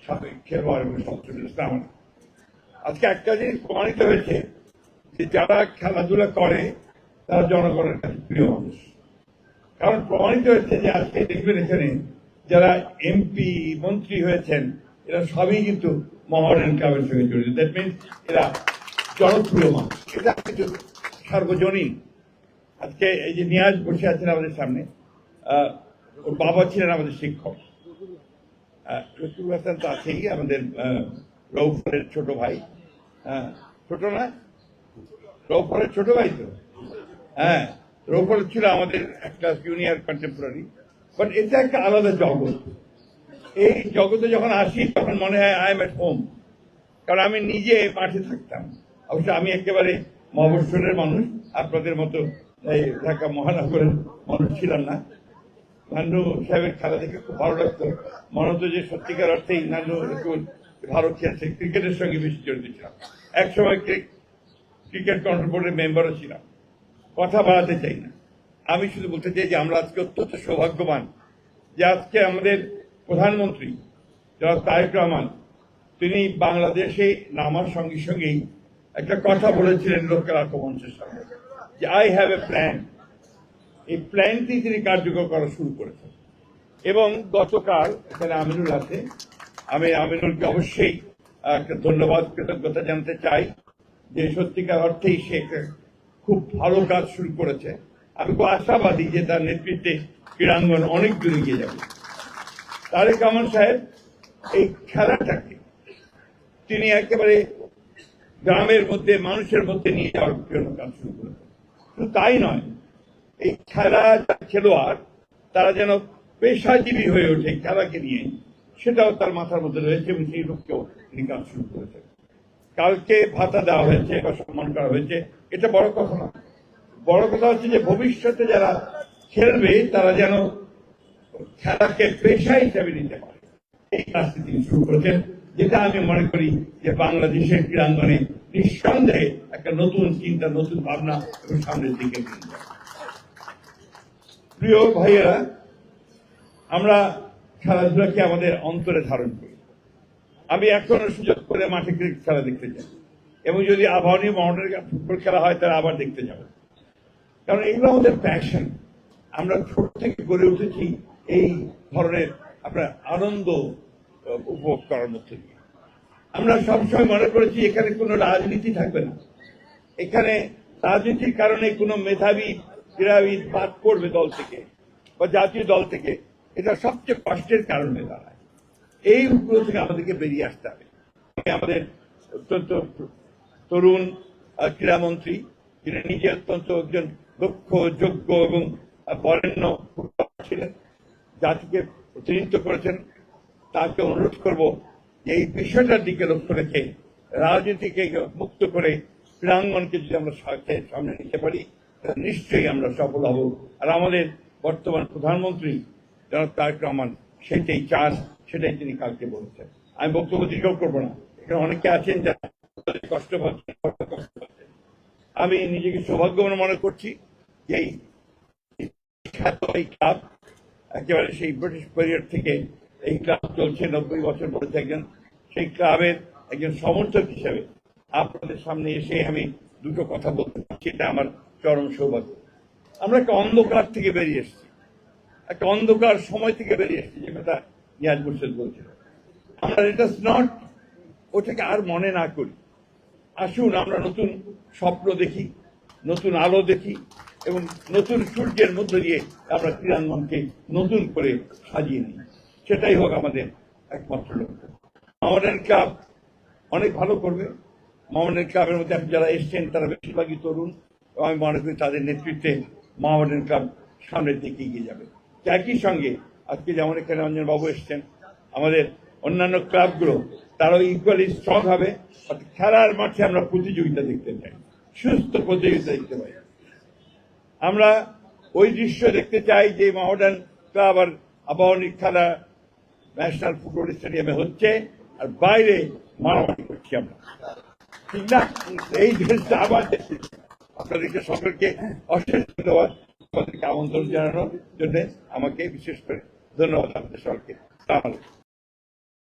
সাবেক খেলোয়াড় এবং সদস্য ইসলাম। আজকে একটা জিনিস প্রমাণিত হয়েছে যে যারা খেলাধুলা করে তারা জনগণের কাছে প্রিয় মানুষ। কারণ প্রমাণিত হয়েছে যে আজকে দেখবেন এখানে যারা এমপি মন্ত্রী হয়েছেন এরা সবই কিন্তু মোহামেডান ক্লাবের সঙ্গে জড়িত। দ্যাট মিনস এরা জনপ্রিয় মানুষ, এটা কিন্তু সার্বজনীন। আজকে এই যে নিয়াজ বসে আছেন আমাদের সামনে, ওর বাবা ছিলেন আমাদের শিক্ষক। রকিবুল হাসান তো আছেই, আমাদের রৌফরের ছোট ভাই। ছোট না, রৌফরের ছোট ভাই তো। হ্যাঁ, রৌফর ছিল আমাদের একটা জুনিয়র কন্টেম্পোরারি। বাট এটা একটা আলাদা জগৎ। এই জগতে যখন আসি তখন মনে হয় আই এম এট হোম। কারণ আমি নিজে মাঠে থাকতাম। অবশ্য আমি একেবারে মহাবর্ষণের মানুষ, আপনাদের মতো এই ঢাকা মহানগরের মানুষ ছিলাম না। নান্নু সাহেবের খেলা দেখে খুব ভালো লাগতো। মনে হতো যে সত্যিকার অর্থেই নান্নু একটু ভালো খেলছে, ক্রিকেটের সঙ্গে বেশি জড়িত ছিলাম। একসময় ক্রিকেট কন্ট্রোল বোর্ডের মেম্বারও ছিলাম। কথা বাড়াতে চাই না, আমি শুধু বলতে চাই যে আমরা আজকে অত্যন্ত সৌভাগ্যবান যে আজকে আমাদের প্রধানমন্ত্রী যারা তারেক রহমান, তিনি বাংলাদেশে নামার সঙ্গে সঙ্গেই একটা কথা বলেছিলেন লোককলা মঞ্চের সামনে যে আই হ্যাভ এ প্ল্যান। এই প্ল্যানটি তিনি কার্যকর করা শুরু করেছেন। এবং গতকাল এখানে আমিনুল আছে, আমি আমিনুলকে অবশ্যই একটা ধন্যবাদ কৃতজ্ঞতা জানাতে চাই যে সত্যিকার অর্থেই সে খুব ভালো কাজ শুরু করেছে। আমি খুব আশাবাদী যে তার নেতৃত্বে ক্রীড়াঙ্গন অনেক দূর এগিয়ে যাবে। তারেক রহমান সাহেব এই খেলাটাকে তিনি একেবারে গ্রামের মধ্যে মানুষের মধ্যে নিয়ে যাওয়ার জন্য কাজ শুরু করেছেন। শুধু তাই নয়, এই খেলোয়াড় তারা যেন পেশাজীবী হয়ে ওঠে খেলাকে নিয়ে, সেটাও তার মাথার মধ্যে রয়েছে এবং সেই লক্ষ্যেও তিনি কাজ শুরু করেছেন। কালকে ভাতা দেওয়া হয়েছে বা সম্মান করা হয়েছে, এটা বড় কথা না। বড় কথা হচ্ছে যে ভবিষ্যতে যারা খেলবে তারা যেন খেলাকে পেশা হিসাবে নিতে পারে, এই কাজটি তিনি শুরু করেছেন, যেটা আমি মনে করি যে বাংলাদেশের ক্রীড়াঙ্গনে নিঃসন্দেহে একটা নতুন চিন্তা, নতুন ভাবনা এবং সামনের দিকে নিয়ে যাবে। প্রিয় ভাইয়েরা, আমরা খেলাধুলাকে আমাদের অন্তরে ধারণ করি। আমি এখনো সুযোগ করে মাঠে ক্রিকেট খেলা দেখতে যাই, এবং যদি আবাহনী মোহামেডানের ফুটবল খেলা হয় তাহলে আবার দেখতে যাব। কারণ এগুলো আমাদের প্যাশন। আমরা ছোট থেকে গড়ে উঠেছি এই ধরনের আপনার আনন্দ উপভোগ করার মধ্যে দিয়ে। আমরা সবসময় মনে করেছি এখানে কোনো রাজনীতি থাকবে না, এখানে রাজনীতির কারণে কোনো মেধাবী ক্রীড়াবিদ বাদ করবে দল থেকে বা জাতীয় দল থেকে, এটা সবচেয়ে কষ্টের কারণে দাঁড়ায়। এই উপগ্রহ থেকে আমাদেরকে বেরিয়ে আসতে হবে। আমাদের অত্যন্ত তরুণ ক্রীড়ামন্ত্রী, যিনি নিজে অত্যন্ত একজন দক্ষ, যোগ্য এবং বরেণ্য ছিলেন, জাতিকে প্রতিনিধিত্ব করেছেন, তাকে অনুরোধ করব যে এই বিষয়টার দিকে লক্ষ্য রেখে রাজনীতিকে মুক্ত করে ক্রীড়াঙ্গনকে যদি আমরা সামনে নিতে পারি নিশ্চয়ই আমরা সফল হব। আর আমাদের বর্তমান প্রধানমন্ত্রী জনাব তারেক রহমান সেটাই চান, সেটাই তিনি কালকে বলেছেন। আমি বক্তব্য দীর্ঘ করবো না, এখানে অনেকে আছেন যারা কষ্ট পাচ্ছেন। আমি নিজেকে সৌভাগ্যবান মনে করছি যে এই ক্লাব একেবারে সেই ব্রিটিশ পিরিয়ড থেকে এই ক্লাব চলছে, 90 বছর বলেছে একজন, সেই ক্লাবের একজন সমর্থক হিসেবে আপনাদের সামনে এসে আমি দুটো কথা বলতে পারছি, এটা আমার চরম সৌভাগ্য। আমরা একটা অন্ধকার থেকে বেরিয়ে এসেছি, একটা অন্ধকার সময় থেকে বেরিয়ে এসেছি, যে কথা নিয়াজ মুর্শেদ বলছিল। আমরা এটা নট ওটাকে আর মনে না করি। আসুন আমরা নতুন স্বপ্ন দেখি, নতুন আলো দেখি এবং নতুন সূর্যের মধ্য দিয়ে আমরা ক্রীড়াঙ্গনকে নতুন করে সাজিয়ে নিই। সেটাই হোক আমাদের একমাত্র লক্ষ্য। মোহামেডান ক্লাব অনেক ভালো করবে। মোহামেডান ক্লাবের মধ্যে যারা এসছেন তারা বেশিরভাগই তরুণ, এবং আমি মনে করি তাদের নেতৃত্বে মোহামেডান ক্লাব সামনের দিকে এগিয়ে যাবে। একই সঙ্গে আজকে যেমন এখানে রঞ্জন বাবু এসছেন, আমাদের অন্যান্য ক্লাবগুলো তারাও ইকুয়ালি স্ট্রং হবে। খেলার মাঠে আমরা প্রতিযোগিতা দেখতে চাই, সুস্থ প্রতিযোগিতা দেখতে পাই। আমরা ওই দৃশ্য দেখতে চাই যে মোহামেডান ক্লাব আর আবাহনী খেলা ন্যাশনাল ফুটবল স্টেডিয়ামে হচ্ছে, আর বাইরে মারামারি করছি আমরা, ঠিক না? এই দেশটা আবার আপনাদেরকে সকলকে অশেষ ধন্যবাদ, আমাদেরকে আমন্ত্রণ জানানোর জন্য আমাকে বিশেষ করে ধন্যবাদ আপনাদের সকলকে।